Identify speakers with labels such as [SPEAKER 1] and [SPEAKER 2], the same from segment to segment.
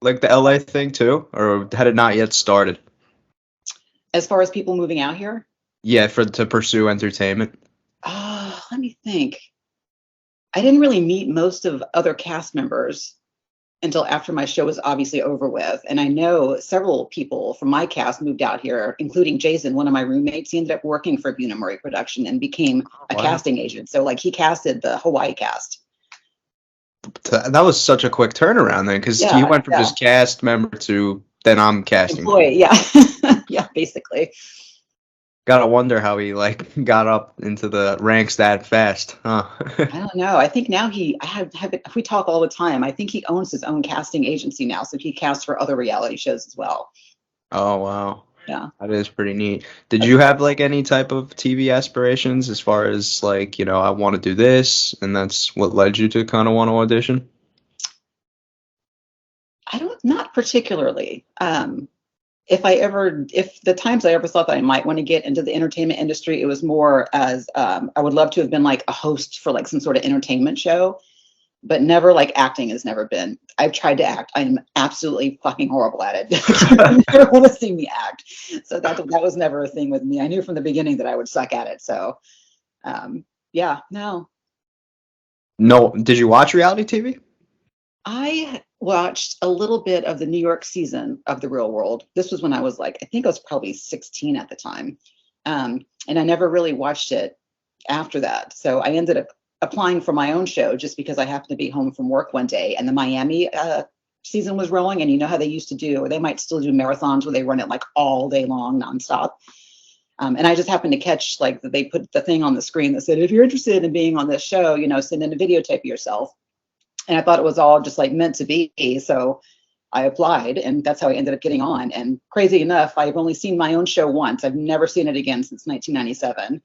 [SPEAKER 1] like the LA thing too, or had it not yet started?
[SPEAKER 2] As far as people moving out here,
[SPEAKER 1] Yeah, for to pursue entertainment.
[SPEAKER 2] let me think. I didn't really meet most of other cast members until after my show was obviously over with. And I know several people from my cast moved out here, including Jason, one of my roommates. He ended up working for Buena Murray Production and became a
[SPEAKER 1] Wow.
[SPEAKER 2] casting agent. So like he casted the Hawaii cast.
[SPEAKER 1] That was such a quick turnaround then, because you
[SPEAKER 2] Yeah,
[SPEAKER 1] went from
[SPEAKER 2] yeah.
[SPEAKER 1] just cast member to then I'm casting.
[SPEAKER 2] Employee, yeah. Yeah, basically.
[SPEAKER 1] Gotta wonder how he like got up into the ranks that fast, huh?
[SPEAKER 2] I don't know. I think now we talk all the time. I think he owns his own casting agency now. So he casts for other reality shows as well.
[SPEAKER 1] Oh wow.
[SPEAKER 2] Yeah.
[SPEAKER 1] That is pretty neat. Did you have like any type of TV aspirations as far as like, I want to do this, and that's what led you to kind of want to audition?
[SPEAKER 2] I don't, not particularly. If the times I ever thought that I might want to get into the entertainment industry, it was more as I would love to have been like a host for like some sort of entertainment show, but never like acting has never been. I've tried to act. I'm absolutely fucking horrible at it. You never want to see me act. So that was never a thing with me. I knew from the beginning that I would suck at it. So yeah, no.
[SPEAKER 1] No, did you watch reality TV?
[SPEAKER 2] I watched a little bit of the New York season of The Real World. This was when I was like, I think I was probably 16 at the time. And I never really watched it after that. So I ended up applying for my own show just because I happened to be home from work one day and the Miami season was rolling. And you know how they used to do, or they might still do marathons where they run it like all day long, nonstop. And I just happened to catch like they put the thing on the screen that said, if you're interested in being on this show, send in a videotape of yourself. And I thought it was all just like meant to be. So I applied and that's how I ended up getting on. And crazy enough, I've only seen my own show once. I've never seen it again since 1997.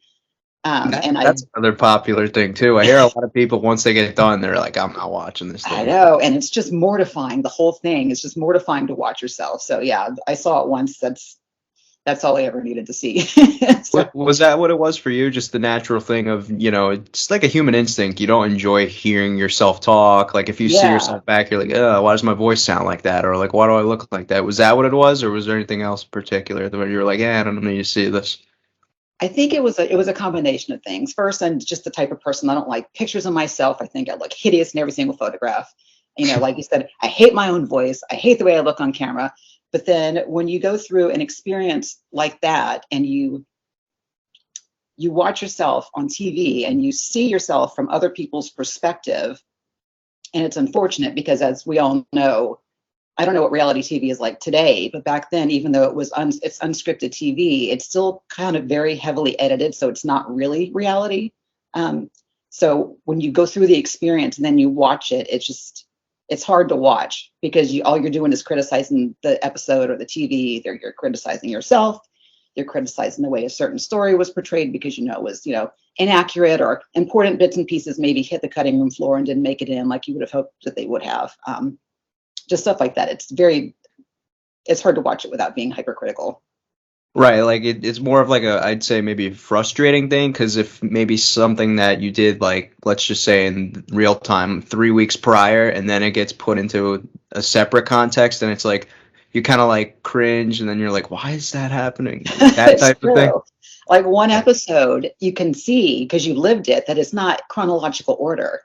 [SPEAKER 1] That's another popular thing too. I hear a lot of people once they get done, they're like, I'm not watching this
[SPEAKER 2] I
[SPEAKER 1] thing.
[SPEAKER 2] know. And it's just mortifying. The whole thing is just mortifying to watch yourself. So yeah, I saw it once. That's all I ever needed to see. So,
[SPEAKER 1] Was that what it was for you? Just the natural thing of, it's like a human instinct. You don't enjoy hearing yourself talk. Like if you see
[SPEAKER 2] yeah.
[SPEAKER 1] yourself back, you're like, oh, why does my voice sound like that? Or like, why do I look like that? Was that what it was? Or was there anything else in particular where you were like, yeah, I don't need to see this?
[SPEAKER 2] I think it was a combination of things. First, I'm just the type of person I don't like pictures of myself. I think I look hideous in every single photograph. Like you said, I hate my own voice. I hate the way I look on camera. But then when you go through an experience like that and you watch yourself on TV and you see yourself from other people's perspective, and it's unfortunate because as we all know, I don't know what reality TV is like today, but back then, even though it's unscripted TV, it's still kind of very heavily edited, so it's not really reality. So when you go through the experience and then you watch it, it's hard to watch because all you're doing is criticizing the episode or the TV. Either you're criticizing yourself, you're criticizing the way a certain story was portrayed because it was inaccurate, or important bits and pieces maybe hit the cutting room floor and didn't make it in like you would have hoped that they would have. Just stuff like that. It's hard to watch it without being hypercritical.
[SPEAKER 1] Right, like it's more of like I'd say maybe a frustrating thing, because if maybe something that you did, like let's just say in real time 3 weeks prior, and then it gets put into a separate context, and it's like you kind of like cringe, and then you're like, why is that happening? That
[SPEAKER 2] It's
[SPEAKER 1] type of thing.
[SPEAKER 2] true. Like one episode, you can see because you lived it that it's not chronological order.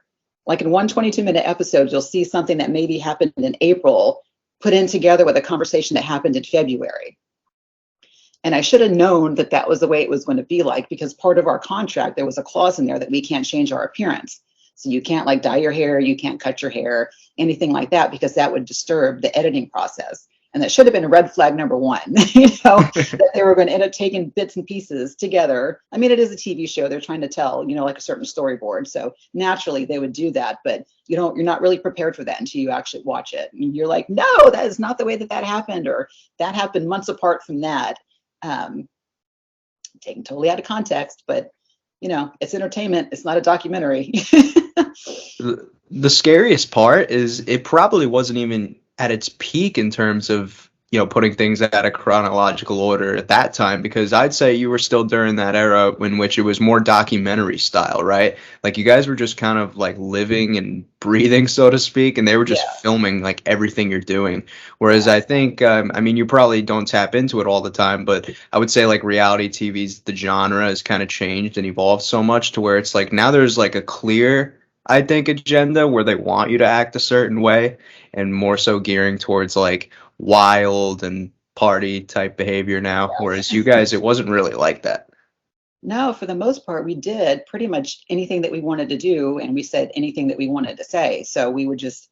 [SPEAKER 2] Like in one 22-minute episode, you'll see something that maybe happened in April put in together with a conversation that happened in February. And I should have known that that was the way it was going to be like, because part of our contract, there was a clause in there that we can't change our appearance. So you can't like dye your hair, you can't cut your hair, anything like that, because that would disturb the editing process. And that should have been a red flag number one, that they were going to end up taking bits and pieces together. I mean, it is a TV show. They're trying to tell, like a certain storyboard. So naturally they would do that, but you're not really prepared for that until you actually watch it. And you're like, no, that is not the way that happened, or that happened months apart from that. Taken totally out of context, but it's entertainment. It's not a documentary.
[SPEAKER 1] The scariest part is it probably wasn't even at its peak in terms of putting things out of chronological order at that time, because I'd say you were still during that era in which it was more documentary style, right? Like you guys were just kind of like living and breathing, so to speak, and they were just
[SPEAKER 2] Yeah.
[SPEAKER 1] filming like everything you're doing. Whereas
[SPEAKER 2] Yeah.
[SPEAKER 1] I think, I mean, you probably don't tap into it all the time, but I would say like reality TV's the genre has kind of changed and evolved so much to where it's like now there's like a clear, I think, agenda where they want you to act a certain way and more so gearing towards like wild and party type behavior now, whereas you guys, it wasn't really like that.
[SPEAKER 2] No, for the most part, we did pretty much anything that we wanted to do, and we said anything that we wanted to say. So we would just,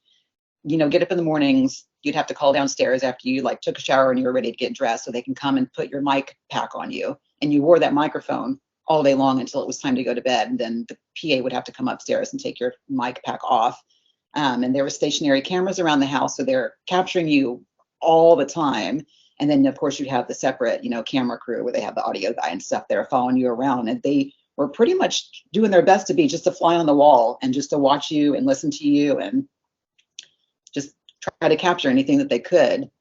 [SPEAKER 2] get up in the mornings. You'd have to call downstairs after you like took a shower and you were ready to get dressed, so they can come and put your mic pack on you, and you wore that microphone all day long until it was time to go to bed. And then the PA would have to come upstairs and take your mic pack off. And there were stationary cameras around the house, so they're capturing you all the time. And then, of course, you have the separate, camera crew where they have the audio guy and stuff that are following you around. And they were pretty much doing their best to be just a fly on the wall and just to watch you and listen to you and just try to capture anything that they could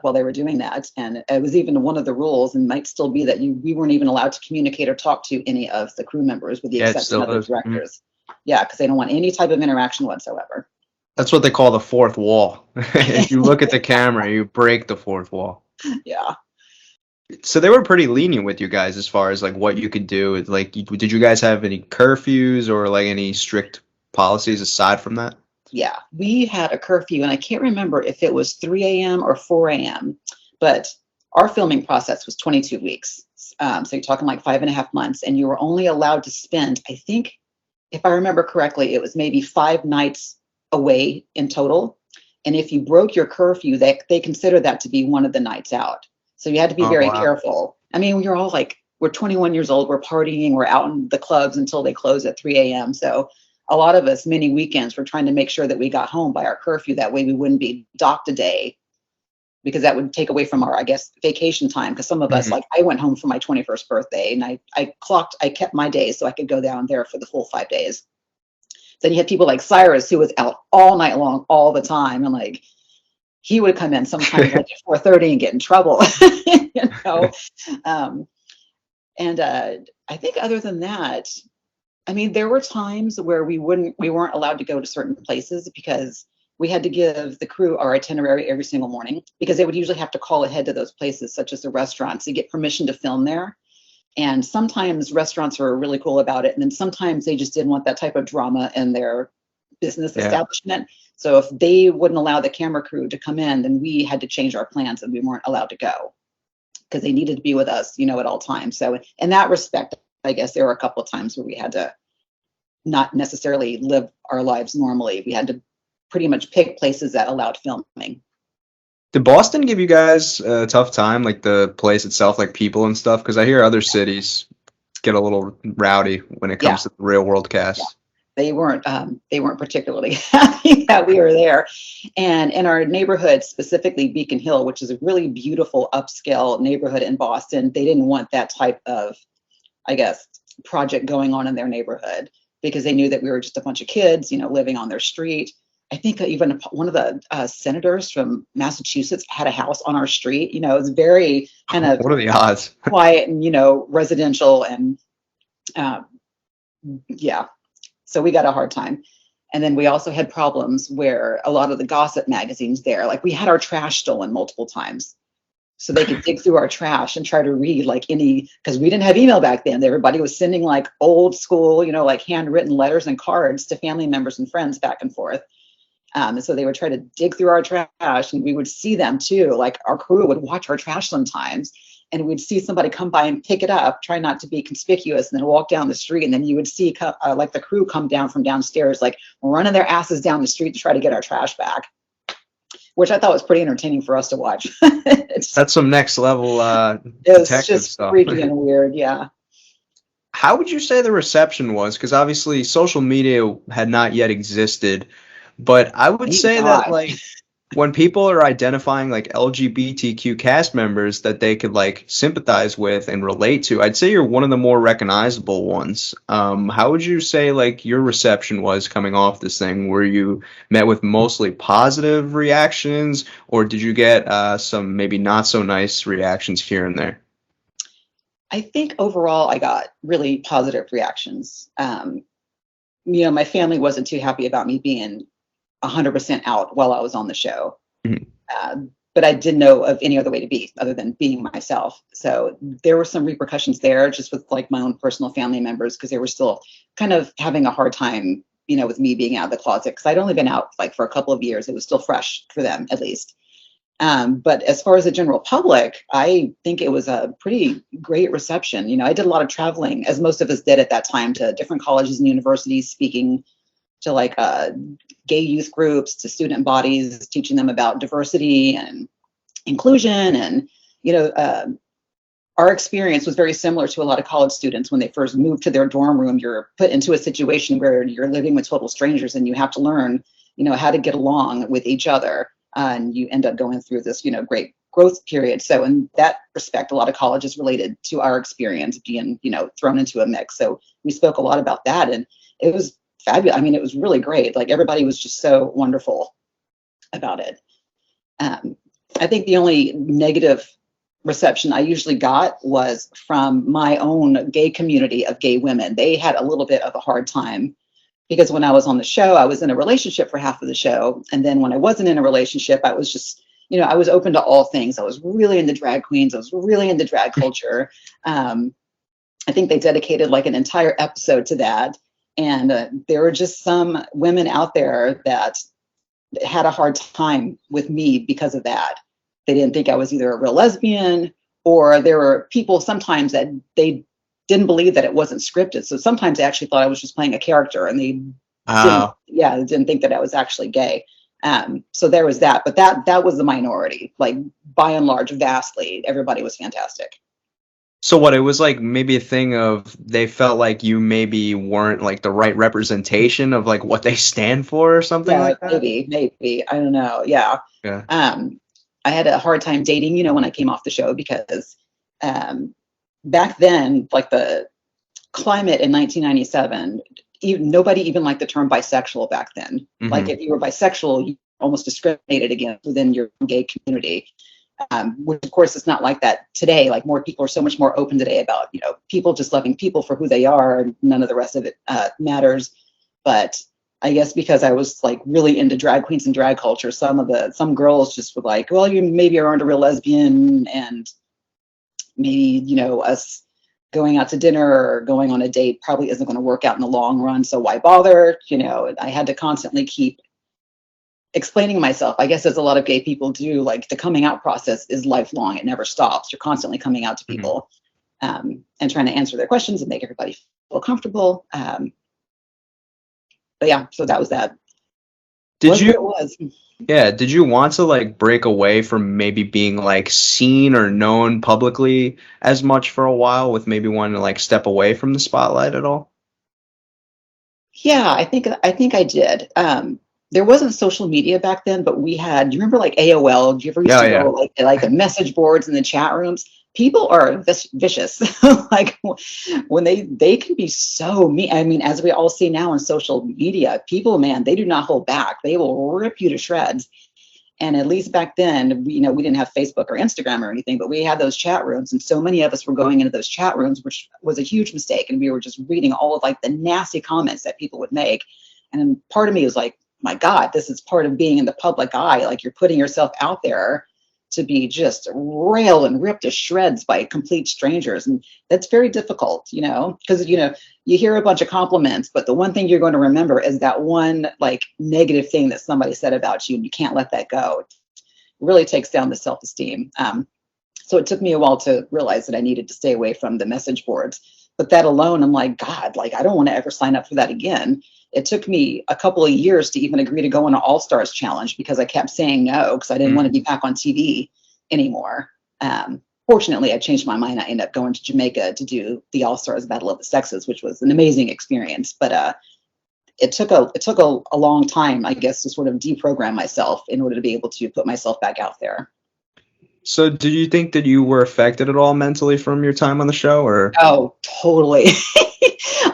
[SPEAKER 2] while they were doing that. And it was even one of the rules, and might still be, that we weren't even allowed to communicate or talk to any of the crew members with the
[SPEAKER 1] Yeah, it
[SPEAKER 2] exception
[SPEAKER 1] still
[SPEAKER 2] of the
[SPEAKER 1] is.
[SPEAKER 2] directors. Yeah, because they don't want any type of interaction whatsoever.
[SPEAKER 1] That's what they call the fourth wall. If you look at the camera, you break the fourth wall.
[SPEAKER 2] Yeah.
[SPEAKER 1] So they were pretty lenient with you guys as far as like what you could do. Like, did you guys have any curfews or like any strict policies aside from that?
[SPEAKER 2] Yeah, we had a curfew, and I can't remember if it was 3 a.m. or 4 a.m., but our filming process was 22 weeks. So you're talking like 5.5 months, and you were only allowed to spend, I think, if I remember correctly, it was maybe 5 nights away in total. And if you broke your curfew, they consider that to be one of the nights out. So you had to be
[SPEAKER 1] Oh,
[SPEAKER 2] very
[SPEAKER 1] wow.
[SPEAKER 2] careful. I mean, you're all like, we're 21 years old, we're partying, we're out in the clubs until they close at 3 a.m. So a lot of us, many weekends, were trying to make sure that we got home by our curfew. That way we wouldn't be docked a day, because that would take away from our, I guess, vacation time. Because some of us,
[SPEAKER 1] Mhm.
[SPEAKER 2] like I went home for my 21st birthday, and I kept my days so I could go down there for the full 5 days. Then you had people like Cyrus, who was out all night long, all the time. And like, he would come in sometimes like at 4:30 and get in trouble, you know? Um, and I think other than that, I mean, there were times where we weren't allowed to go to certain places because we had to give the crew our itinerary every single morning, because they would usually have to call ahead to those places, such as the restaurants, to get permission to film there. And sometimes restaurants were really cool about it. And then sometimes they just didn't want that type of drama in their business
[SPEAKER 1] Yeah.
[SPEAKER 2] establishment. So if they wouldn't allow the camera crew to come in, then we had to change our plans and we weren't allowed to go, because they needed to be with us, at all times. So in that respect, I guess there were a couple of times where we had to not necessarily live our lives normally. We had to pretty much pick places that allowed filming.
[SPEAKER 1] Did Boston give you guys a tough time, like the place itself, like people and stuff? Because I hear other cities get a little rowdy when it
[SPEAKER 2] Yeah.
[SPEAKER 1] comes to the real world cast.
[SPEAKER 2] They weren't particularly happy that we were there. And in our neighborhood, specifically Beacon Hill, which is a really beautiful upscale neighborhood in Boston, they didn't want that type of, I guess, project going on in their neighborhood, because they knew that we were just a bunch of kids, living on their street. I think even one of the senators from Massachusetts had a house on our street. It was very kind of
[SPEAKER 1] What are the odds?
[SPEAKER 2] quiet and, residential. And yeah, so we got a hard time. And then we also had problems where a lot of the gossip magazines there, like we had our trash stolen multiple times. So they could dig through our trash and try to read like because we didn't have email back then. Everybody was sending like old school, like handwritten letters and cards to family members and friends back and forth. And so they would try to dig through our trash, and we would see them too. Like our crew would watch our trash sometimes, and we'd see somebody come by and pick it up, try not to be conspicuous, and then walk down the street. And then you would see like the crew come down from downstairs, like running their asses down the street to try to get our trash back, which I thought was pretty entertaining for us to watch.
[SPEAKER 1] That's some next level
[SPEAKER 2] it was
[SPEAKER 1] detective
[SPEAKER 2] just
[SPEAKER 1] stuff.
[SPEAKER 2] freaky and weird. Yeah.
[SPEAKER 1] How would you say the reception was? Because obviously social media had not yet existed, but I would
[SPEAKER 2] Thank
[SPEAKER 1] say
[SPEAKER 2] God.
[SPEAKER 1] that like when people are identifying like LGBTQ cast members that they could like sympathize with and relate to, I'd say you're one of the more recognizable ones. How would you say like your reception was coming off this thing? Were you met with mostly positive reactions, or did you get some maybe not so nice reactions here and there?
[SPEAKER 2] I think overall I got really positive reactions. My family wasn't too happy about me being 100% out while I was on the show.
[SPEAKER 1] Mhm.
[SPEAKER 2] But I didn't know of any other way to be other than being myself. So there were some repercussions there just with like my own personal family members because they were still kind of having a hard time, with me being out of the closet because I'd only been out like for a couple of years. It was still fresh for them at least. But as far as the general public, I think it was a pretty great reception. I did a lot of traveling, as most of us did at that time, to different colleges and universities, speaking to like gay youth groups, to student bodies, teaching them about diversity and inclusion. And, you know, uh, our experience was very similar to a lot of college students when they first moved to their dorm room. You're put into a situation where you're living with total strangers and you have to learn, how to get along with each other. And you end up going through this, great growth period. So in that respect, a lot of colleges related to our experience being, thrown into a mix. So we spoke a lot about that and it was fabulous. I mean, it was really great. Like everybody was just so wonderful about it. Um, I think the only negative reception I usually got was from my own gay community of gay women. They had a little bit of a hard time because when I was on the show, I was in a relationship for half of the show. And then when I wasn't in a relationship, I was just, I was open to all things. I was really into drag queens. I was really into drag culture. I think they dedicated like an entire episode to that. And there were just some women out there that had a hard time with me because of that. They didn't think I was either a real lesbian, or there were people sometimes that they didn't believe that it wasn't scripted. So sometimes they actually thought I was just playing a character and they
[SPEAKER 1] Oh,
[SPEAKER 2] didn't think that I was actually gay. So there was that, but that was the minority. Like by and large, vastly, everybody was fantastic.
[SPEAKER 1] so what? It was like maybe a thing of they felt like you maybe weren't like the right representation of like what they stand for or something
[SPEAKER 2] Yeah,
[SPEAKER 1] like that.
[SPEAKER 2] maybe. I don't know. Yeah.
[SPEAKER 1] Yeah.
[SPEAKER 2] Um, I had a hard time dating, when I came off the show because um, back then, like the climate in 1997, nobody even liked the term bisexual back then. Like
[SPEAKER 1] Hmm.
[SPEAKER 2] if you were bisexual, you were almost discriminated against within your gay community. Which of course is not like that today. Like more people are so much more open today about, people just loving people for who they are, and none of the rest of it matters. But I guess because I was like really into drag queens and drag culture, some girls just were like, well, you maybe aren't a real lesbian, and maybe, us going out to dinner or going on a date probably isn't going to work out in the long run. So why bother? I had to constantly keep explaining myself, I guess, as a lot of gay people do. Like the coming out process is lifelong. It never stops. You're constantly coming out to
[SPEAKER 1] Hmm.
[SPEAKER 2] people and trying to answer their questions and make everybody feel comfortable. But yeah, so that was that.
[SPEAKER 1] Did
[SPEAKER 2] Was what it
[SPEAKER 1] you,
[SPEAKER 2] was.
[SPEAKER 1] yeah, did you want to like break away from maybe being like seen or known publicly as much for a while with maybe wanting to like step away from the spotlight at all?
[SPEAKER 2] Yeah, I think I did. There wasn't social media back then, but we had. Do you remember like AOL? Do you ever used
[SPEAKER 1] Yeah,
[SPEAKER 2] to go
[SPEAKER 1] yeah.
[SPEAKER 2] like the message boards and the chat rooms? People are vicious. Like when they can be so mean. I mean, as we all see now on social media, people, man, they do not hold back. They will rip you to shreds. And at least back then, we didn't have Facebook or Instagram or anything, but we had those chat rooms. And so many of us were going into those chat rooms, which was a huge mistake. And we were just reading all of like the nasty comments that people would make. And part of me was like, my God, this is part of being in the public eye. Like you're putting yourself out there to be just railed and ripped to shreds by complete strangers. And that's very difficult, because, you hear a bunch of compliments, but the one thing you're going to remember is that one like negative thing that somebody said about you, and you can't let that go. It really takes down the self-esteem. So it took me a while to realize that I needed to stay away from the message boards. But that alone, I'm like, God, like I don't want to ever sign up for that again. It took me a couple of years to even agree to go on an All Stars challenge because I kept saying no because I didn't want to
[SPEAKER 1] Mm.
[SPEAKER 2] be back on TV anymore. Fortunately, I changed my mind. I ended up going to Jamaica to do the All Stars Battle of the Sexes, which was an amazing experience. But it took a long time, I guess, to sort of deprogram myself in order to be able to put myself back out there.
[SPEAKER 1] So, do you think that you were affected at all mentally from your time on the show, or?
[SPEAKER 2] Oh, totally.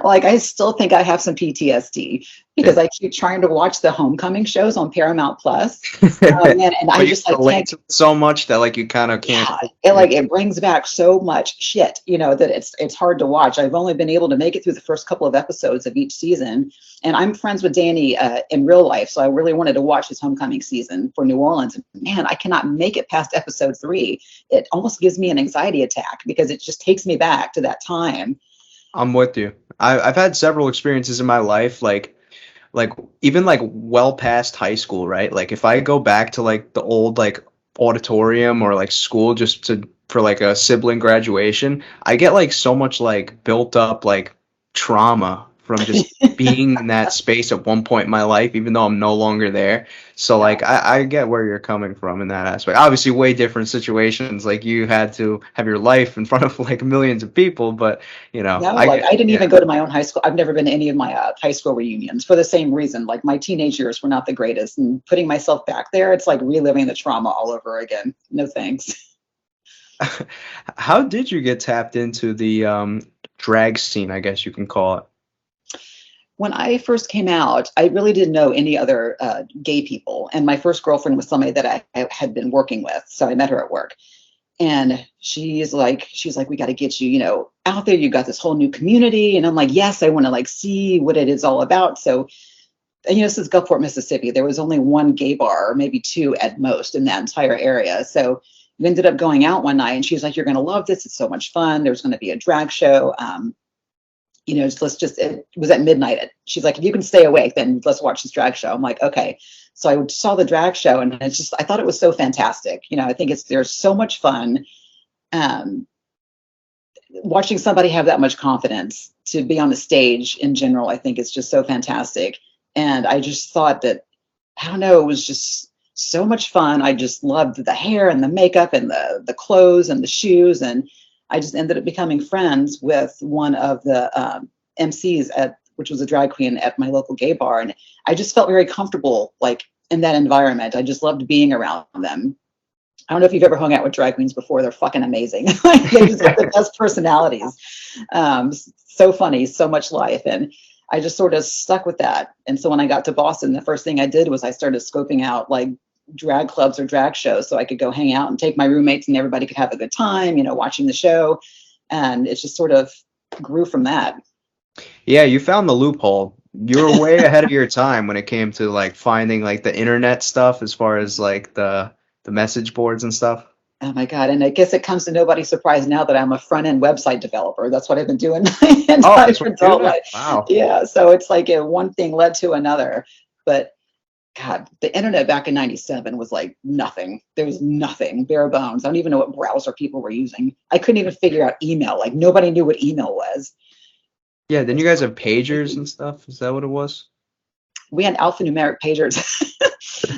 [SPEAKER 2] Like, I still think I have some PTSD because
[SPEAKER 1] Yeah.
[SPEAKER 2] I keep trying to watch the homecoming shows on Paramount Plus. And I
[SPEAKER 1] But you
[SPEAKER 2] just like
[SPEAKER 1] relate
[SPEAKER 2] can't.
[SPEAKER 1] to it so much that like you kind of can't.
[SPEAKER 2] Yeah, it brings back so much shit, that it's hard to watch. I've only been able to make it through the first couple of episodes of each season, and I'm friends with Danny in real life, so I really wanted to watch his homecoming season for New Orleans. Man, I cannot make it past episode 3. It almost gives me an anxiety attack because it just takes me back to that time.
[SPEAKER 1] I'm with you. I've had several experiences in my life, like even like well past high school, right? Like if I go back to like the old like auditorium or like school just to for like a sibling graduation, I get like so much like built up like trauma from just being in that space at one point in my life, even though I'm no longer there. So
[SPEAKER 2] Yeah.
[SPEAKER 1] like I get where you're coming from in that aspect. Obviously way different situations. Like you had to have your life in front of like millions of people, but
[SPEAKER 2] No,
[SPEAKER 1] I
[SPEAKER 2] like
[SPEAKER 1] get
[SPEAKER 2] I didn't
[SPEAKER 1] yeah.
[SPEAKER 2] even go to my own high school. I've never been to any of my high school reunions for the same reason. Like my teenage years were not the greatest, and putting myself back there, it's like reliving the trauma all over again. No thanks.
[SPEAKER 1] How did you get tapped into the drag scene, I guess you can call it?
[SPEAKER 2] When I first came out, I really didn't know any other gay people, and my first girlfriend was somebody that I had been working with, so I met her at work. And she's like, we got to get you, out there. You got this whole new community. And I'm like, yes, I want to like see what it is all about. So, this is Gulfport, Mississippi. There was only one gay bar, or maybe two at most in that entire area. So we ended up going out one night, and she was like, you're going to love this. It's so much fun. There's going to be a drag show. It was at midnight. She's like, if you can stay awake, then let's watch this drag show. I'm like, okay. So I saw the drag show, and I thought it was so fantastic. I think there's so much fun. Um, Watching somebody have that much confidence to be on the stage in general, I think it's just so fantastic. And I just thought that, I don't know, it was just so much fun. I just loved the hair and the makeup and the clothes and the shoes. And I just ended up becoming friends with one of the MCs which was a drag queen at my local gay bar. And I just felt very comfortable, like in that environment. I just loved being around them. I don't know if you've ever hung out with drag queens before. They're fucking amazing. Like, they just have the best personalities. So funny, so much life. And I just sort of stuck with that. And so when I got to Boston, the first thing I did was I started scoping out like drag clubs or drag shows so I could go hang out and take my roommates and everybody could have a good time, watching the show. And it just sort of grew from that.
[SPEAKER 1] Yeah, you found the loophole. You were way ahead of your time when it came to like finding like the internet stuff as far as like the message boards and stuff.
[SPEAKER 2] Oh my God. And I guess it comes to nobody's surprise now that I'm a front end website developer. That's what I've been doing my
[SPEAKER 1] Oh,
[SPEAKER 2] entire
[SPEAKER 1] that's what you do
[SPEAKER 2] adult
[SPEAKER 1] now.
[SPEAKER 2] life.
[SPEAKER 1] Wow.
[SPEAKER 2] Yeah. So it's like one thing led to another. But God, the internet back in 97 was like nothing. There was nothing, bare bones. I don't even know what browser people were using. I couldn't even figure out email. Like nobody knew what email was.
[SPEAKER 1] Yeah, then you guys have pagers and stuff. Is that what it was?
[SPEAKER 2] We had alphanumeric pagers.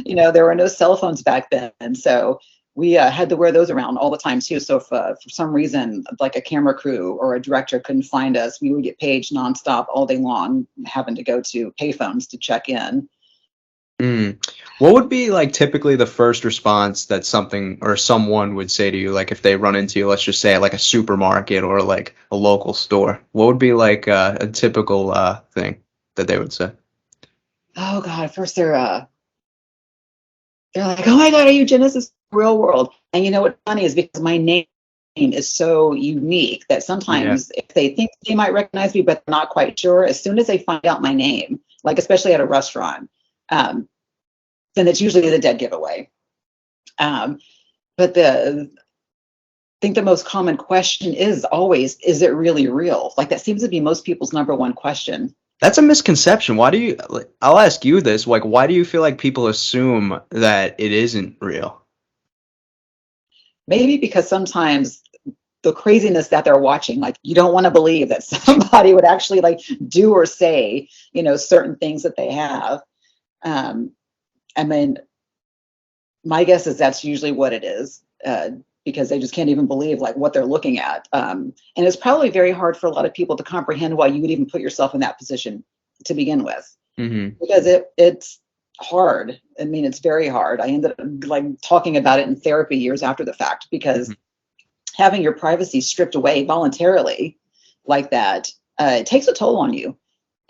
[SPEAKER 2] There were no cell phones back then. And so we had to wear those around all the time too. So if for some reason, like a camera crew or a director couldn't find us, we would get paged nonstop all day long, having to go to payphones to check in.
[SPEAKER 1] Mm. What would be like typically the first response that something or someone would say to you, like if they run into you, let's just say at like a supermarket or like a local store? What would be like a typical thing that they would say?
[SPEAKER 2] Oh God, first they're like, oh my God, are you Genesis Real World? And what's funny is because my name is so unique that
[SPEAKER 1] Yeah.
[SPEAKER 2] sometimes if they think they might recognize me, but not quite sure, as soon as they find out my name, like especially at a restaurant, um, then it's usually the dead giveaway. Um, but I think the most common question is always, is it really real? Like that seems to be most people's number one question.
[SPEAKER 1] That's a misconception. Why do you, like, I'll ask you this, like, why do you feel like people assume that it isn't real?
[SPEAKER 2] Maybe because sometimes the craziness that they're watching, like you don't want to believe that somebody would actually like do or say, certain things that they have. Um, I mean, my guess is that's usually what it is, because they just can't even believe like what they're looking at. And it's probably very hard for a lot of people to comprehend why you would even put yourself in that position to begin with.
[SPEAKER 1] Hmm.
[SPEAKER 2] because it's hard. I mean, it's very hard. I ended up like talking about it in therapy years after the fact, because having your privacy stripped away voluntarily like that, it takes a toll on you.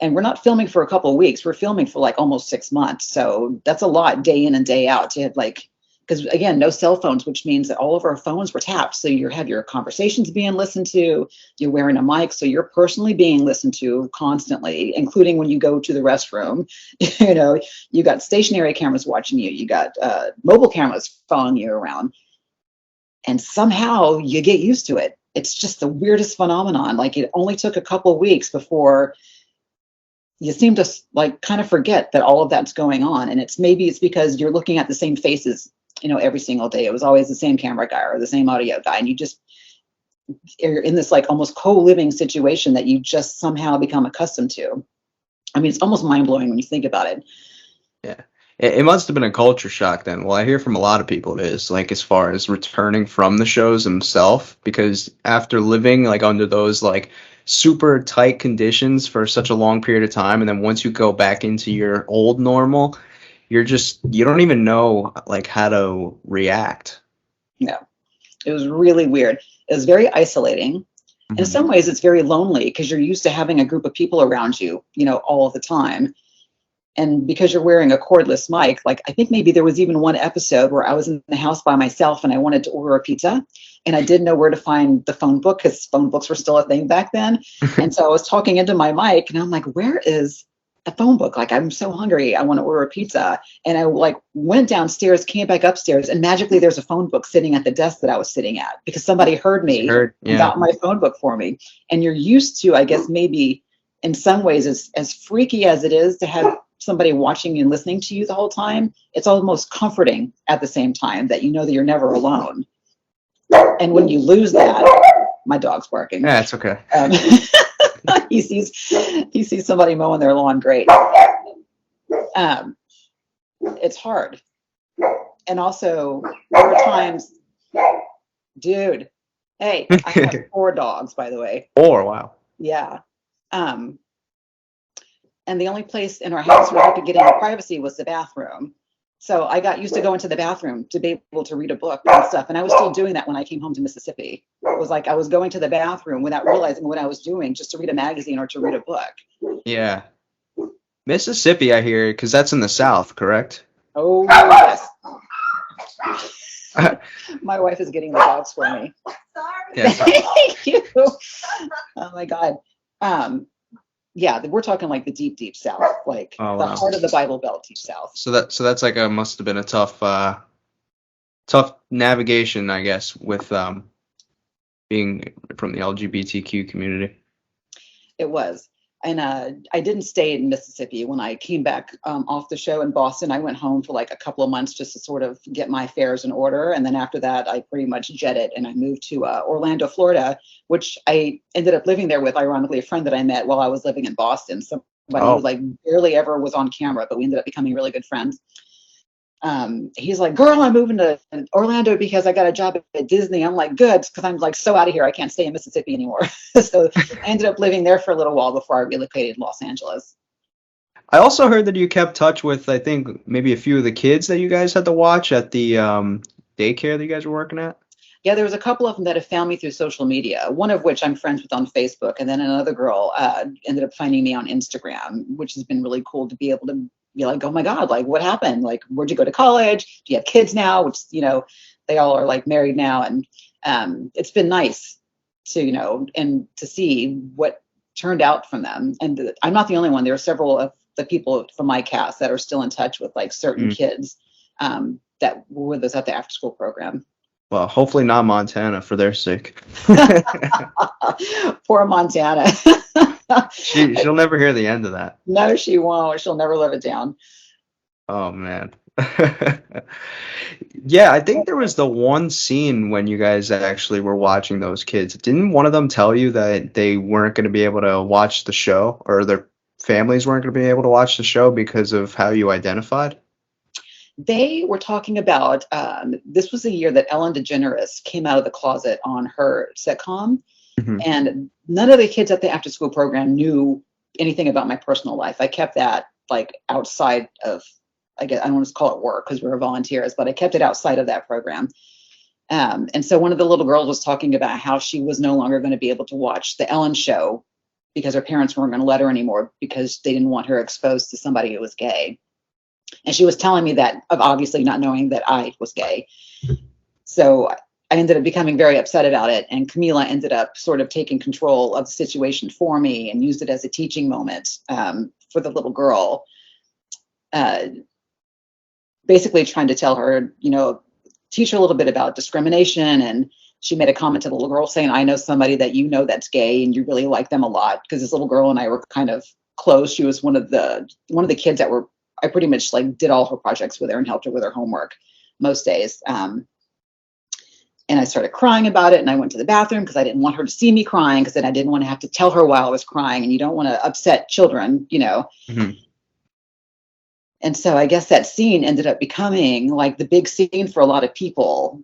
[SPEAKER 2] And we're not filming for a couple of weeks. We're filming for like almost 6 months. So that's a lot day in and day out to have like, because again, no cell phones, which means that all of our phones were tapped. So you have your conversations being listened to, you're wearing a mic. So you're personally being listened to constantly, including when you go to the restroom. You know, you got stationary cameras watching you. You got mobile cameras following you around. And somehow you get used to it. It's just the weirdest phenomenon. Like it only took a couple of weeks before you seem to like kind of forget that all of that's going on. And maybe it's because you're looking at the same faces, you know, every single day. It was always the same camera guy or the same audio guy. And you're in this like almost co-living situation that you just somehow become accustomed to. I mean, it's almost mind blowing when you think about it.
[SPEAKER 1] Yeah. It must have been a culture shock then. Well, I hear from a lot of people it is, like as far as returning from the shows themselves, because after living like under those like super tight conditions for such a long period of time, and then once you go back into your old normal, you don't even know like how to react.
[SPEAKER 2] No, it was really weird. It was very isolating. In
[SPEAKER 1] Mhm.
[SPEAKER 2] some ways, it's very lonely because you're used to having a group of people around you, you know, all of the time. And because you're wearing a cordless mic, like I think maybe there was even one episode where I was in the house by myself and I wanted to order a pizza and I didn't know where to find the phone book because phone books were still a thing back then. And so I was talking into my mic and I'm like, where is a phone book? Like, I'm so hungry. I want to order a pizza. And I like went downstairs, came back upstairs, and magically there's a phone book sitting at the desk that I was sitting at because somebody heard me and
[SPEAKER 1] Yeah.
[SPEAKER 2] got my phone book for me. And you're used to, I guess, maybe in some ways, as freaky as it is to have somebody watching and listening to you the whole time, it's almost comforting at the same time that you know that you're never alone. And when you lose that, my dog's barking.
[SPEAKER 1] Yeah, it's okay.
[SPEAKER 2] He sees somebody mowing their lawn. Great. It's hard. And also there are times, dude, hey, I have 4 dogs, by the way.
[SPEAKER 1] Wow.
[SPEAKER 2] Yeah. And the only place in our house where I could get any privacy was the bathroom. So I got used to going to the bathroom to be able to read a book and stuff. And I was still doing that when I came home to Mississippi. It was like I was going to the bathroom without realizing what I was doing just to read a magazine or to read a book.
[SPEAKER 1] Yeah. Mississippi, I hear, because that's in the South, correct?
[SPEAKER 2] Oh, yes. My wife is getting the dogs for me.
[SPEAKER 1] Yeah.
[SPEAKER 2] Thank you. Oh, my God. Yeah, we're talking like the deep, deep South, like
[SPEAKER 1] Oh,
[SPEAKER 2] the
[SPEAKER 1] wow.
[SPEAKER 2] heart of the Bible Belt, deep South.
[SPEAKER 1] So that's like must have been a tough navigation, I guess, with being from the LGBTQ community.
[SPEAKER 2] It was. And I didn't stay in Mississippi. When I came back off the show in Boston, I went home for like a couple of months just to sort of get my affairs in order. And then after that, I pretty much jetted and I moved to Orlando, Florida, which I ended up living there with, ironically, a friend that I met while I was living in Boston. Somebody who like barely ever was on camera, but we ended up becoming really good friends. He's like, girl, I'm moving to Orlando because I got a job at Disney. I'm like, good, because I'm like so out of here. I can't stay in Mississippi anymore. So I ended up living there for a little while before I relocated to Los Angeles.
[SPEAKER 1] I also heard that you kept touch with, I think, maybe a few of the kids that you guys had to watch at the daycare that you guys were working at.
[SPEAKER 2] Yeah, there was a couple of them that have found me through social media, one of which I'm friends with on Facebook. And then another girl ended up finding me on Instagram, which has been really cool to be able to be like, oh my God, like what happened? Like, where'd you go to college? Do you have kids now? Which, you know, they all are like married now. And it's been nice to, you know, and to see what turned out from them. And I'm not the only one. There are several of the people from my cast that are still in touch with like certain kids that were with us at the after school program.
[SPEAKER 1] Well, hopefully not Montana for their sake.
[SPEAKER 2] Poor Montana.
[SPEAKER 1] She'll never hear the end of that.
[SPEAKER 2] No, she won't. She'll never live it down.
[SPEAKER 1] Oh, man. Yeah, I think there was the one scene when you guys actually were watching those kids. Didn't one of them tell you that they weren't going to be able to watch the show, or their families weren't going to be able to watch the show because of how you identified?
[SPEAKER 2] They were talking about, this was the year that Ellen DeGeneres came out of the closet on her sitcom.
[SPEAKER 1] Mhm.
[SPEAKER 2] And none of the kids at the after school program knew anything about my personal life. I kept that like outside of, I guess I don't want to call it work because we were volunteers, but I kept it outside of that program. And so one of the little girls was talking about how she was no longer going to be able to watch the Ellen show because her parents weren't going to let her anymore because they didn't want her exposed to somebody who was gay. And she was telling me that, of obviously not knowing that I was gay. So I ended up becoming very upset about it. And Camila ended up sort of taking control of the situation for me and used it as a teaching moment for the little girl. Basically trying to tell her, teach her a little bit about discrimination. And she made a comment to the little girl saying, I know somebody that you know that's gay and you really like them a lot. Because this little girl and I were kind of close. She was one of the kids that I pretty much like did all her projects with her and helped her with her homework most days. And I started crying about it, and I went to the bathroom because I didn't want her to see me crying, because then I didn't want to have to tell her while I was crying, and you don't want to upset children,
[SPEAKER 1] Mm-hmm.
[SPEAKER 2] And so I guess that scene ended up becoming like the big scene for a lot of people.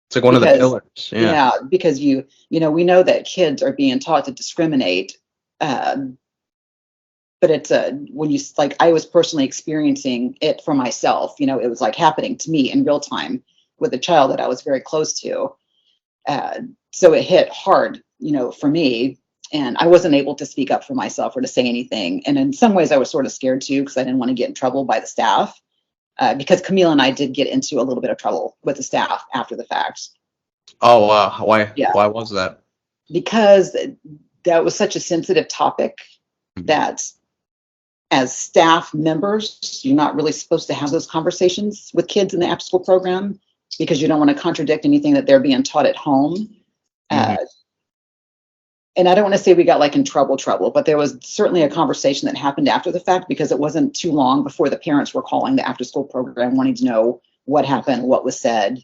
[SPEAKER 1] It's like one of the pillars.
[SPEAKER 2] Yeah, because we know that kids are being taught to discriminate. But it's when you like, I was personally experiencing it for myself. It was like happening to me in real time with a child that I was very close to. So it hit hard, for me. And I wasn't able to speak up for myself or to say anything. And in some ways I was sort of scared too, because I didn't want to get in trouble by the staff. Because Camila and I did get into a little bit of trouble with the staff after the fact.
[SPEAKER 1] Oh, wow. Why?
[SPEAKER 2] Yeah.
[SPEAKER 1] Why was that?
[SPEAKER 2] Because that was such a sensitive topic that as staff members, you're not really supposed to have those conversations with kids in the after school program, because you don't want to contradict anything that they're being taught at home. And I don't want to say we got like in trouble, but there was certainly a conversation that happened after the fact, because it wasn't too long before the parents were calling the after school program wanting to know what happened, what was said.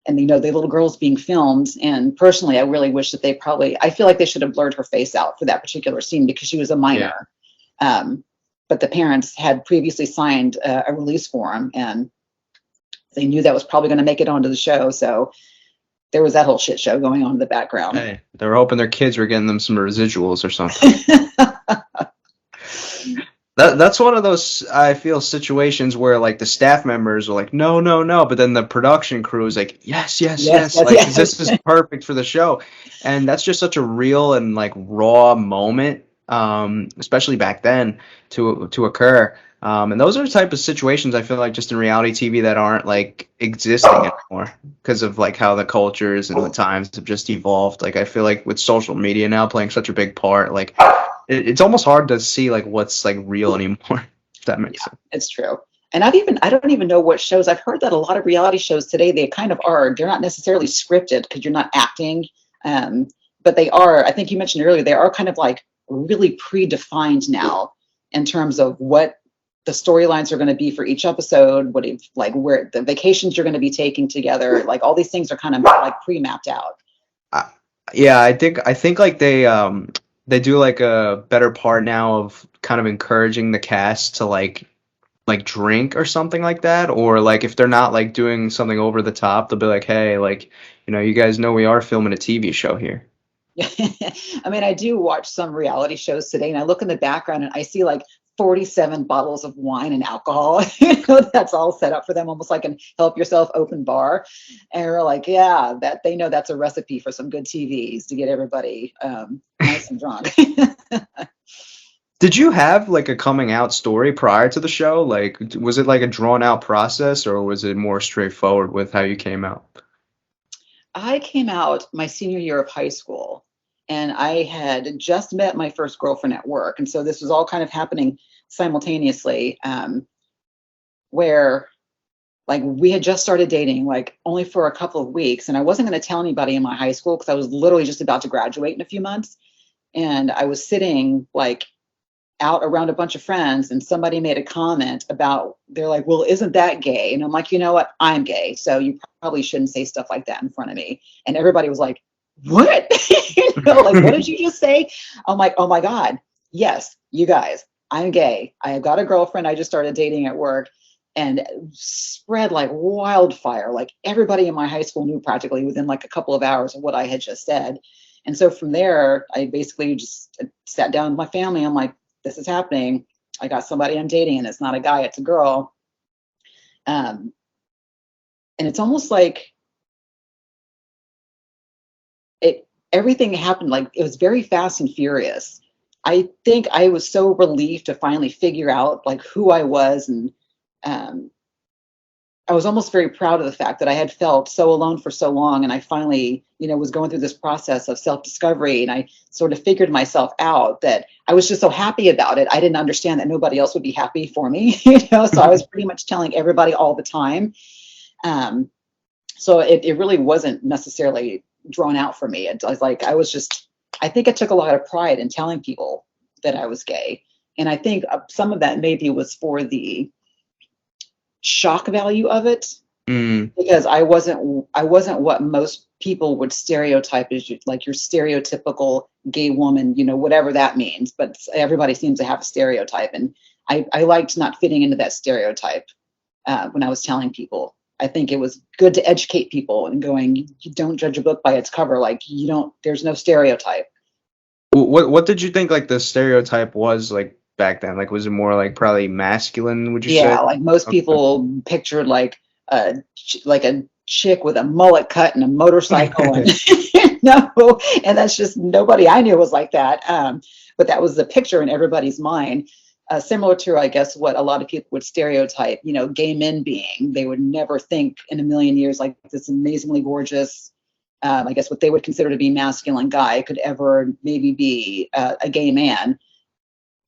[SPEAKER 2] And, the little girl's being filmed. And personally, I really wish that I feel like they should have blurred her face out for that particular scene, because she was a minor. Yeah. But the parents had previously signed a release form, and they knew that was probably going to make it onto the show. So there was that whole shit show going on in the background.
[SPEAKER 1] Hey, they were hoping their kids were getting them some residuals or something. That's one of those, I feel, situations where like the staff members are like, no, but then the production crew is like, yes. Like, this is perfect for the show. And that's just such a real and like raw moment, especially back then, to occur. And those are the type of situations I feel like just in reality TV that aren't like existing anymore, because of like how the cultures and the times have just evolved. Like I feel like with social media now playing such a big part, like it's almost hard to see like what's like real anymore. If that makes sense. It's
[SPEAKER 2] true. And I don't even know what shows. I've heard that a lot of reality shows today, they kind of are. They're not necessarily scripted because you're not acting, but they are. I think you mentioned earlier, they are kind of like really predefined now in terms of what the storylines are going to be for each episode, where the vacations you're going to be taking together, like all these things are kind of like pre-mapped out.
[SPEAKER 1] Yeah, I think like they do like a better part now of kind of encouraging the cast to like drink or something like that, or like if they're not like doing something over the top, they'll be like, hey, like, you guys know we are filming a TV show here.
[SPEAKER 2] I mean, I do watch some reality shows today, and I look in the background and I see like 47 bottles of wine and alcohol. That's all set up for them, almost like an help yourself open bar. And we're like, yeah, that they know that's a recipe for some good TVs to get everybody nice and drunk.
[SPEAKER 1] Did you have like a coming out story prior to the show? Like, was it like a drawn out process, or was it more straightforward with how you came out?
[SPEAKER 2] I came out my senior year of high school, and I had just met my first girlfriend at work. And so this was all kind of happening simultaneously, where like we had just started dating, like only for a couple of weeks. And I wasn't going to tell anybody in my high school because I was literally just about to graduate in a few months. And I was sitting like out around a bunch of friends, and somebody made a comment about, they're like, well, isn't that gay? And I'm like, you know what? I'm gay. So you probably shouldn't say stuff like that in front of me. And everybody was like, what? Like, what did you just say? I'm like, oh my God. Yes, you guys, I'm gay. I have got a girlfriend I just started dating at work, and spread like wildfire. Like everybody in my high school knew practically within like a couple of hours of what I had just said. And so from there, I basically just sat down with my family. I'm like, this is happening. I got somebody I'm dating and it's not a guy, it's a girl. Um, and it's almost like everything happened like it was very fast and furious. I think I was so relieved to finally figure out like who I was, and um, I was almost very proud of the fact that I had felt so alone for so long, and I finally, was going through this process of self-discovery, and I sort of figured myself out. That I was just so happy about it. I didn't understand that nobody else would be happy for me, So I was pretty much telling everybody all the time. Um, so it really wasn't necessarily drawn out for me. It was like I think I took a lot of pride in telling people that I was gay, and I think some of that maybe was for the shock value of it, because I wasn't what most people would stereotype as like your stereotypical gay woman, whatever that means. But everybody seems to have a stereotype, and I liked not fitting into that stereotype when I was telling people. I think it was good to educate people and going, you don't judge a book by its cover. Like there's no stereotype.
[SPEAKER 1] What did you think like the stereotype was like back then? Like was it more like probably masculine, would you say?
[SPEAKER 2] Yeah, like most people pictured like a chick with a mullet cut and a motorcycle and and that's just nobody I knew was like that. But that was the picture in everybody's mind. Similar to, I guess, what a lot of people would stereotype, gay men being. They would never think in a million years like this amazingly gorgeous, I guess what they would consider to be masculine guy could ever maybe be a gay man.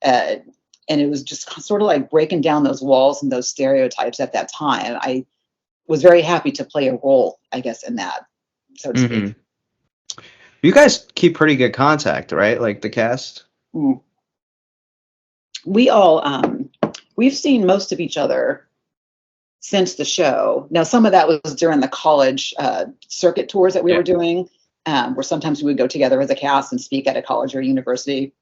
[SPEAKER 2] And it was just sort of like breaking down those walls and those stereotypes at that time. I was very happy to play a role, I guess, in that, so to speak.
[SPEAKER 1] You guys keep pretty good contact, right? Like the cast?
[SPEAKER 2] We all, we've seen most of each other since the show. Now, some of that was during the college circuit tours that we were doing, where sometimes we would go together as a cast and speak at a college or university.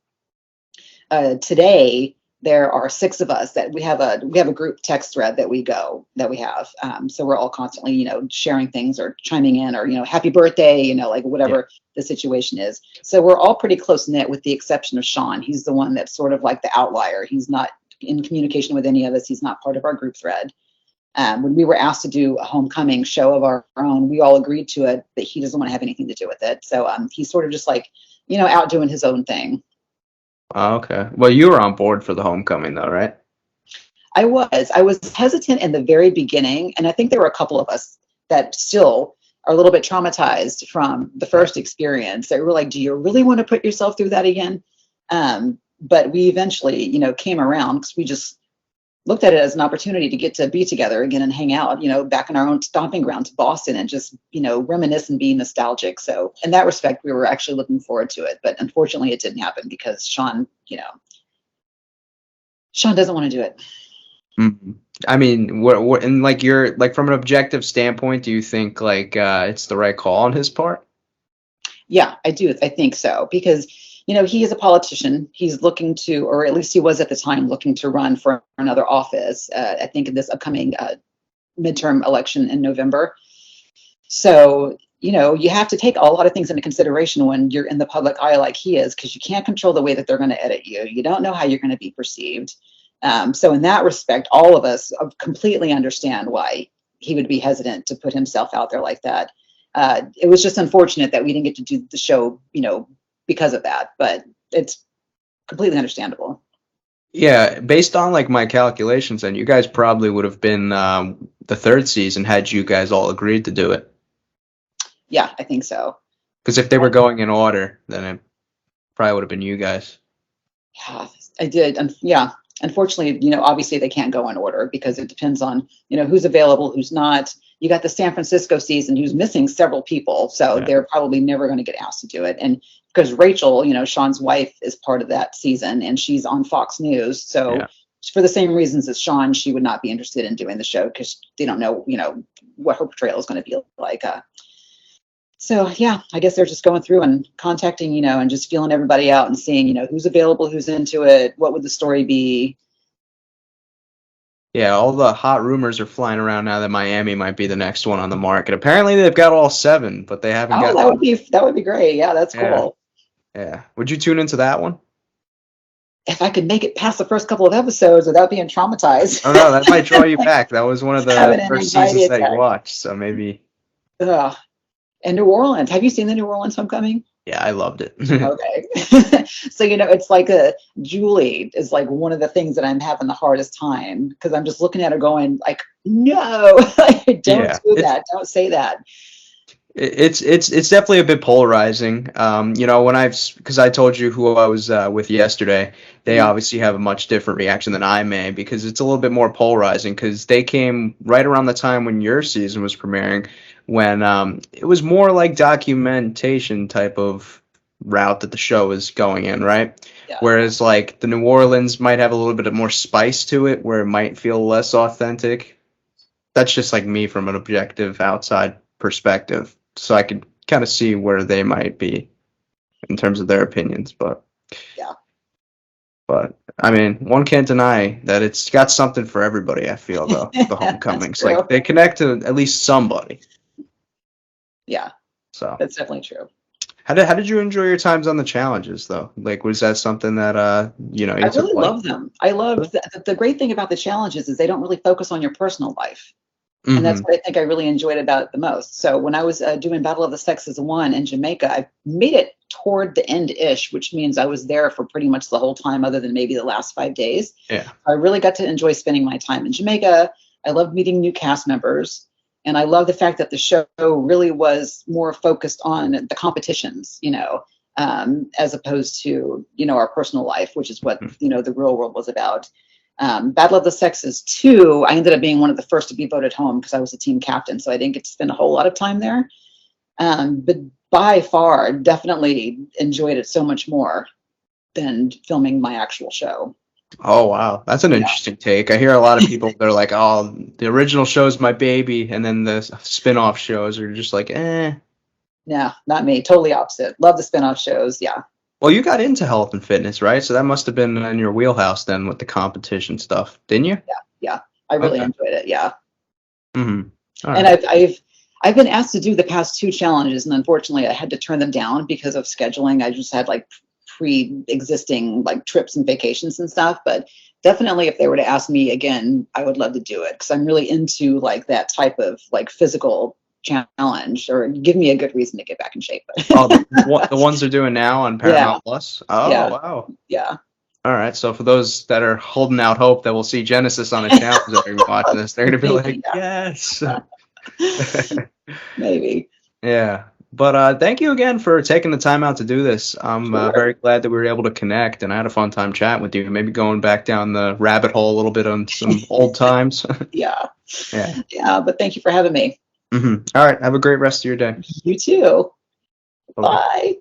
[SPEAKER 2] Today, there are 6 of us that we have a group text thread that we have. So we're all constantly, sharing things or chiming in or, happy birthday, like whatever the situation is. So we're all pretty close knit with the exception of Sean. He's the one that's sort of like the outlier. He's not in communication with any of us. He's not part of our group thread. When we were asked to do a homecoming show of our own, we all agreed to it, but he doesn't want to have anything to do with it. So he's sort of just like, out doing his own thing.
[SPEAKER 1] Oh, okay. Well, you were on board for the homecoming though, right?
[SPEAKER 2] I was hesitant in the very beginning, and I think there were a couple of us that still are a little bit traumatized from the first experience. They were like, do you really want to put yourself through that again? But we eventually, came around because we just looked at it as an opportunity to get to be together again and hang out, back in our own stomping grounds, Boston, and just, reminisce and be nostalgic. So in that respect, we were actually looking forward to it. But unfortunately, it didn't happen because Sean doesn't want to do it.
[SPEAKER 1] I mean, what and like you're like from an objective standpoint, do you think like it's the right call on his part?
[SPEAKER 2] Yeah, I do. I think so because he is a politician. He's looking to, or at least he was at the time, looking to run for another office. I think in this upcoming midterm election in November. So you have to take a lot of things into consideration when you're in the public eye like he is, because you can't control the way that they're going to edit you. You don't know how you're going to be perceived. So in that respect, all of us completely understand why he would be hesitant to put himself out there like that. It was just unfortunate that we didn't get to do the show, because of that, but it's completely understandable.
[SPEAKER 1] Yeah, based on like my calculations, then you guys probably would have been the 3rd season had you guys all agreed to do it.
[SPEAKER 2] Yeah, I think so.
[SPEAKER 1] Because if they were going in order, then it probably would have been you guys.
[SPEAKER 2] Yeah, I did. Yeah. Unfortunately, obviously they can't go in order because it depends on, who's available, who's not. You got the San Francisco season who's missing several people. So they're probably never going to get asked to do it. And because Rachel, Sean's wife, is part of that season and she's on Fox News. So for the same reasons as Sean, she would not be interested in doing the show because they don't know, what her portrayal is going to be like. So yeah, I guess they're just going through and contacting, and just feeling everybody out and seeing, who's available, who's into it, what would the story be.
[SPEAKER 1] Yeah, all the hot rumors are flying around now that Miami might be the next one on the market. Apparently they've got all 7, but they haven't got.
[SPEAKER 2] That would be great. Yeah, that's cool.
[SPEAKER 1] Yeah. Would you tune into that one?
[SPEAKER 2] if I could make it past the first couple of episodes without being traumatized.
[SPEAKER 1] Oh no, that might draw you back. That was one of
[SPEAKER 2] Having
[SPEAKER 1] the
[SPEAKER 2] an
[SPEAKER 1] first
[SPEAKER 2] anxiety
[SPEAKER 1] seasons that you
[SPEAKER 2] attack.
[SPEAKER 1] watched, so maybe.
[SPEAKER 2] Ugh. And New Orleans. Have you seen the New Orleans Homecoming?
[SPEAKER 1] Yeah, I loved it.
[SPEAKER 2] Okay. So, it's like Julie is like one of the things that I'm having the hardest time because I'm just looking at her going like, no, don't
[SPEAKER 1] Yeah,
[SPEAKER 2] do that. Don't say that.
[SPEAKER 1] it's definitely a bit polarizing. When because I told you who I was with yesterday, they
[SPEAKER 2] Mhm.
[SPEAKER 1] obviously have a much different reaction than I may because it's a little bit more polarizing because they came right around the time when your season was premiering, when it was more like documentation type of route that the show is going in, right?
[SPEAKER 2] Yeah.
[SPEAKER 1] Whereas like the New Orleans might have a little bit of more spice to it, where it might feel less authentic. That's just like me from an objective outside perspective. So I could kind of see where they might be in terms of their opinions,
[SPEAKER 2] Yeah.
[SPEAKER 1] but I mean, one can't deny that it's got something for everybody. I feel though the
[SPEAKER 2] That's
[SPEAKER 1] Homecomings,
[SPEAKER 2] true.
[SPEAKER 1] like they connect to at least somebody.
[SPEAKER 2] Yeah,
[SPEAKER 1] So
[SPEAKER 2] that's definitely true.
[SPEAKER 1] how did you enjoy your times on the challenges though? Like, was that something that
[SPEAKER 2] I
[SPEAKER 1] you took
[SPEAKER 2] really
[SPEAKER 1] like?
[SPEAKER 2] love them. I love the great thing about the challenges is they don't really focus on your personal life. And that's
[SPEAKER 1] Mm-hmm.
[SPEAKER 2] what I think I really enjoyed about it the most. So when I was doing Battle of the Sexes 1 in Jamaica, I made it toward the end-ish, which means I was there for pretty much the whole time other than maybe the last 5 days.
[SPEAKER 1] Yeah.
[SPEAKER 2] I really got to enjoy spending my time in Jamaica. I loved meeting new cast members. And I love the fact that the show really was more focused on the competitions, as opposed to, our personal life, which is what, the real world was about. Battle of the Sexes 2, I ended up being one of the first to be voted home because I was a team captain, so I didn't get to spend a whole lot of time there. But by far, definitely enjoyed it so much more than filming my actual show.
[SPEAKER 1] Oh wow, that's an
[SPEAKER 2] Yeah.
[SPEAKER 1] interesting take. I hear a lot of people they're like, "Oh, the original show's my baby," and then the spin-off shows are just like, "Eh."
[SPEAKER 2] No, not me. Totally opposite. Love the spin-off shows. Yeah.
[SPEAKER 1] Well, you got into health and fitness, right? So that must have been in your wheelhouse then with the competition stuff, didn't you?
[SPEAKER 2] Yeah. Yeah. I really
[SPEAKER 1] Okay.
[SPEAKER 2] enjoyed it. Yeah.
[SPEAKER 1] Mm-hmm. All
[SPEAKER 2] And
[SPEAKER 1] right.
[SPEAKER 2] I've been asked to do the past two challenges, and unfortunately, I had to turn them down because of scheduling. I just had like pre-existing like trips and vacations and stuff. But definitely, if they were to ask me again, I would love to do it because I'm really into like that type of like physical challenge, or give me a good reason to get back in shape.
[SPEAKER 1] Oh, the ones they're doing now on
[SPEAKER 2] Yeah,
[SPEAKER 1] Paramount Plus. Oh,
[SPEAKER 2] yeah,
[SPEAKER 1] wow.
[SPEAKER 2] yeah.
[SPEAKER 1] All right. So for those that are holding out hope that we'll see Genesis on a challenge that are watching this, they're gonna be like,
[SPEAKER 2] Maybe, yeah.
[SPEAKER 1] yes.
[SPEAKER 2] Maybe.
[SPEAKER 1] Yeah. But thank you again for taking the time out to do this. I'm
[SPEAKER 2] Sure.
[SPEAKER 1] very glad that we were able to connect, and I had a fun time chatting with you. Maybe going back down the rabbit hole a little bit on some old times.
[SPEAKER 2] Yeah.
[SPEAKER 1] Yeah.
[SPEAKER 2] Yeah. But thank you for having me.
[SPEAKER 1] All right. Have a great rest of your day.
[SPEAKER 2] You too.
[SPEAKER 1] Bye-bye.
[SPEAKER 2] Bye.